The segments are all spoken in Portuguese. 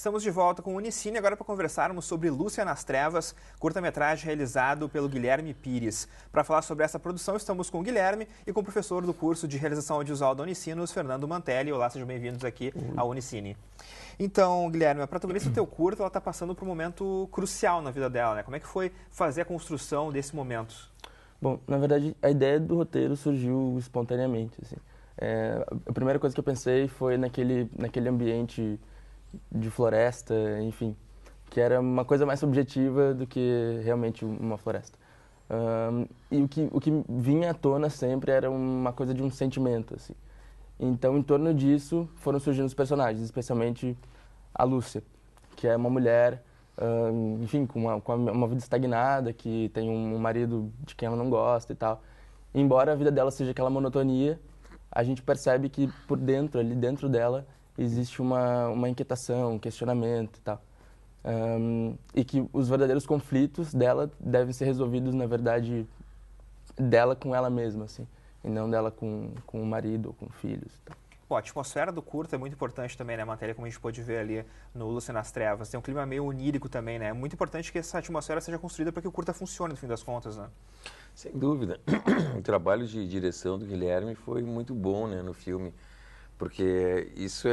Estamos de volta com o Unicine, agora para conversarmos sobre Lúcia nas Trevas, curta-metragem realizado pelo Guilherme Pires. Para falar sobre essa produção, estamos com o Guilherme e com o professor do curso de realização audiovisual da Unicinos, Fernando Mantelli. Olá, sejam bem-vindos aqui ao Unicine. Então, Guilherme, a protagonista do teu curto, ela está passando por um momento crucial na vida dela, né? Como é que foi fazer a construção desse momento? Bom, na verdade, a ideia do roteiro surgiu espontaneamente, assim. A primeira coisa que eu pensei foi naquele ambiente de floresta, enfim, que era uma coisa mais subjetiva do que realmente uma floresta. E o que vinha à tona sempre era uma coisa de um sentimento, assim. Então, em torno disso, foram surgindo os personagens, especialmente a Lúcia, que é uma mulher, enfim, com uma vida estagnada, que tem um marido de quem ela não gosta e tal. Embora a vida dela seja aquela monotonia, a gente percebe que por dentro, ali dentro dela, existe uma inquietação, um questionamento e tal. E que os verdadeiros conflitos dela devem ser resolvidos, na verdade, dela com ela mesma, assim, e não dela com o marido ou com filhos e tal. Bom, a atmosfera do curto é muito importante também, né, a matéria, como a gente pôde ver ali no Lúcia nas Trevas. Tem um clima meio onírico também, né? É muito importante que essa atmosfera seja construída para que o curta funcione, no fim das contas, né? Sem dúvida. O trabalho de direção do Guilherme foi muito bom, né, no filme, porque isso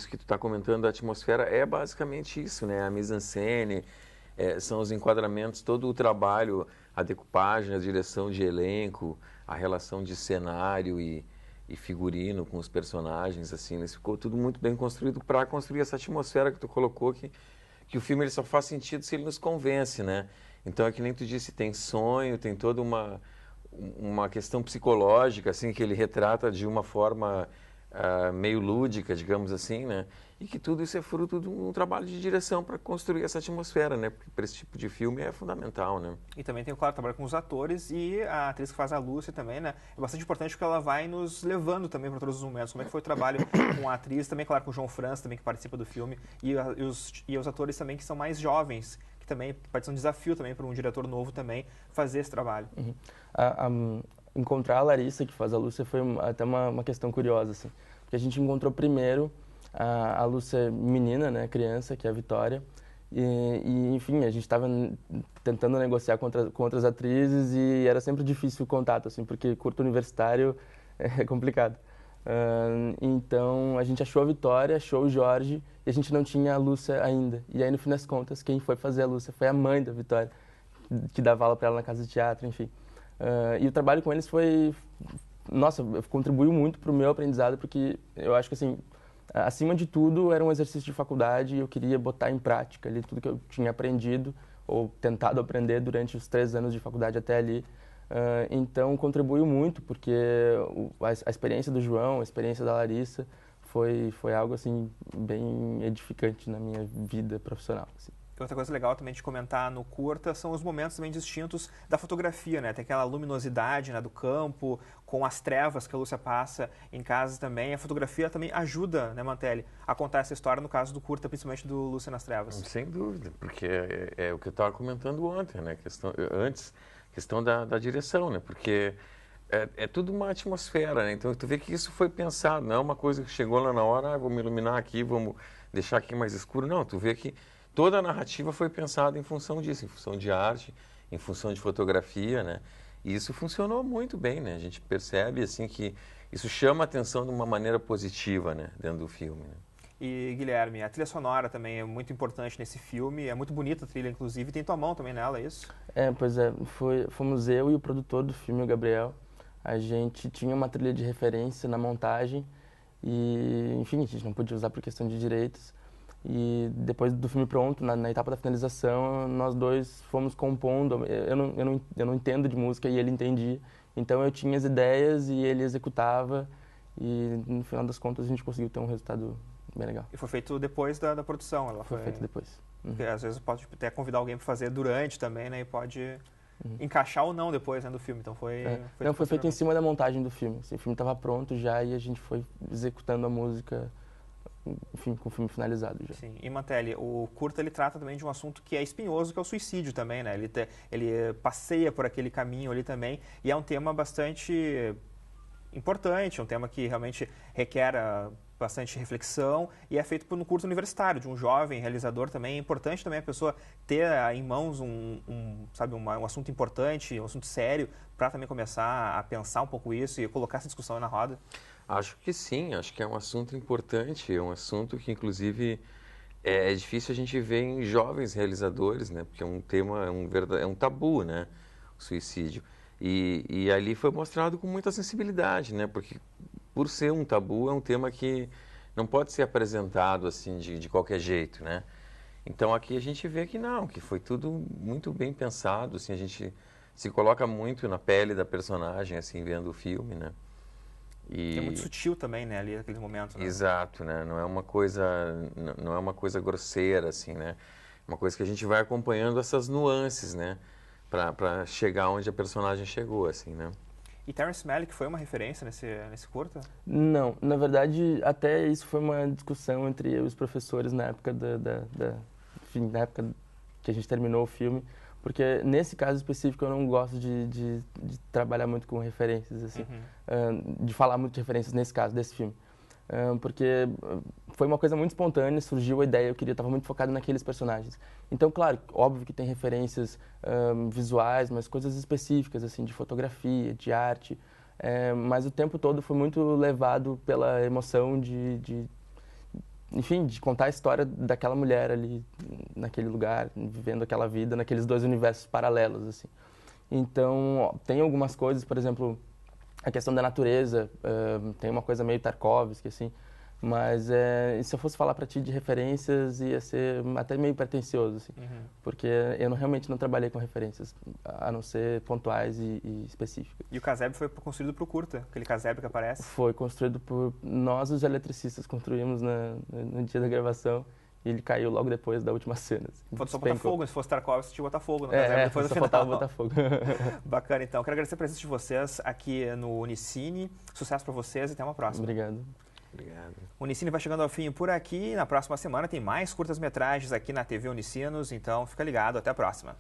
que tu está comentando, a atmosfera é basicamente isso, né? A mise-en-scène, são os enquadramentos, todo o trabalho, a decupagem, a direção de elenco, a relação de cenário e figurino com os personagens, assim, isso ficou tudo muito bem construído para construir essa atmosfera que tu colocou, que o filme ele só faz sentido se ele nos convence, né? Então, é que nem tu disse, tem sonho, tem toda uma questão psicológica, assim, que ele retrata de uma forma meio lúdica, digamos assim, né? E que tudo isso é fruto de um trabalho de direção para construir essa atmosfera, né? Porque para esse tipo de filme é fundamental, né? E também tem, claro, trabalho com os atores e a atriz que faz a Lúcia também, né? É bastante importante porque ela vai nos levando também para todos os momentos. Como é que foi o trabalho com a atriz, também, claro, com o João França, também, que participa do filme, e os atores também que são mais jovens, que também pode ser um desafio também para um diretor novo também fazer esse trabalho. Uhum. Encontrar a Larissa, que faz a Lúcia, foi até uma questão curiosa, assim. Porque a gente encontrou primeiro a Lúcia menina, né, criança, que é a Vitória, e enfim, a gente estava tentando negociar com outras atrizes e era sempre difícil o contato, assim, porque curto universitário é complicado. Então, a gente achou a Vitória, achou o Jorge, e a gente não tinha a Lúcia ainda. E aí, no fim das contas, quem foi fazer a Lúcia foi a mãe da Vitória, que dava aula para ela na casa de teatro, enfim. E o trabalho com eles nossa, contribuiu muito para o meu aprendizado, porque eu acho que, assim, acima de tudo, era um exercício de faculdade e eu queria botar em prática ali tudo que eu tinha aprendido ou tentado aprender durante os 3 anos de faculdade até ali. Então, contribuiu muito, porque a experiência do João, a experiência da Larissa foi algo, assim, bem edificante na minha vida profissional, assim. Outra coisa legal também de comentar no curta são os momentos também distintos da fotografia, né? Tem aquela luminosidade, né, do campo, com as trevas que a Lúcia passa em casa também. A fotografia também ajuda, né, Mantelli, a contar essa história, no caso do curta, principalmente do Lúcia nas Trevas. Sem dúvida, porque é o que eu estava comentando ontem, né? Questão da direção, né? Porque é tudo uma atmosfera, né? Então, tu vê que isso foi pensado, não é uma coisa que chegou lá na hora, vamos iluminar aqui, vamos deixar aqui mais escuro. Não, tu vê que toda a narrativa foi pensada em função disso, em função de arte, em função de fotografia, né? E isso funcionou muito bem, né? A gente percebe, assim, que isso chama a atenção de uma maneira positiva, né? Dentro do filme, né? E, Guilherme, a trilha sonora também é muito importante nesse filme, é muito bonita a trilha, inclusive, tem tua mão também nela, é isso? Pois é, fomos eu e o produtor do filme, o Gabriel. A gente tinha uma trilha de referência na montagem e, enfim, a gente não podia usar por questão de direitos. E depois do filme pronto, na etapa da finalização, nós dois fomos compondo. Eu não entendo de música e ele entendia. Então eu tinha as ideias e ele executava. E no final das contas a gente conseguiu ter um resultado bem legal. E foi feito depois da produção? Ela foi feito depois. Porque às vezes pode até convidar alguém para fazer durante também, né? E pode encaixar ou não depois, né, do filme. Então foi feito em cima da montagem do filme. Assim, o filme estava pronto já e a gente foi executando a música, enfim, com o filme finalizado já. Sim. E Mantelli, o curta ele trata também de um assunto que é espinhoso, que é o suicídio também, né? Ele passeia por aquele caminho ali também e é um tema bastante importante, um tema que realmente requer bastante reflexão e é feito no curso universitário, de um jovem realizador também. É importante também a pessoa ter em mãos um assunto importante, um assunto sério, para também começar a pensar um pouco isso e colocar essa discussão na roda. Acho que sim, acho que é um assunto importante, é um assunto que inclusive é difícil a gente ver em jovens realizadores, né? Porque é um tema, é um tabu, né? O suicídio. E ali foi mostrado com muita sensibilidade, né? Porque por ser um tabu, é um tema que não pode ser apresentado assim de qualquer jeito, né? Então aqui a gente vê que não, que foi tudo muito bem pensado, assim, a gente se coloca muito na pele da personagem, assim, vendo o filme, né? Que é muito sutil também, né, ali naquele momento. Né? Exato, né? Não é uma coisa grosseira, assim, né? Uma coisa que a gente vai acompanhando essas nuances, né? Para chegar onde a personagem chegou, assim, né? E Terrence Malick foi uma referência nesse curta? Não, na verdade, até isso foi uma discussão entre os professores na época enfim, na época que a gente terminou o filme, porque nesse caso específico eu não gosto de trabalhar muito com referências, assim, de falar muito de referências nesse caso, desse filme. Porque foi uma coisa muito espontânea, surgiu a ideia, estava muito focado naqueles personagens. Então, claro, óbvio que tem referências visuais, mas coisas específicas, assim, de fotografia, de arte, mas o tempo todo foi muito levado pela emoção enfim, de contar a história daquela mulher ali, naquele lugar, vivendo aquela vida, naqueles dois universos paralelos, assim. Então, tem algumas coisas, por exemplo, a questão da natureza, tem uma coisa meio Tarkovsky, assim, mas se eu fosse falar para ti de referências, ia ser até meio pretencioso, assim, porque eu realmente não trabalhei com referências, a não ser pontuais e específicas. E o casebre foi construído para o curta, aquele casebre que aparece? Foi construído por nós, os eletricistas, construímos no dia da gravação, e ele caiu logo depois da última cena. Assim, só botar fogo, se fosse Tarkovsky, tinha botar fogo no casebre depois do só final. faltava botar fogo. Bacana, então. Quero agradecer a presença de vocês aqui no Unicine. Sucesso para vocês e até uma próxima. Obrigado. Obrigado. O Unicine vai chegando ao fim por aqui. Na próxima semana tem mais curtas-metragens aqui na TV Unicinos, então fica ligado. Até a próxima.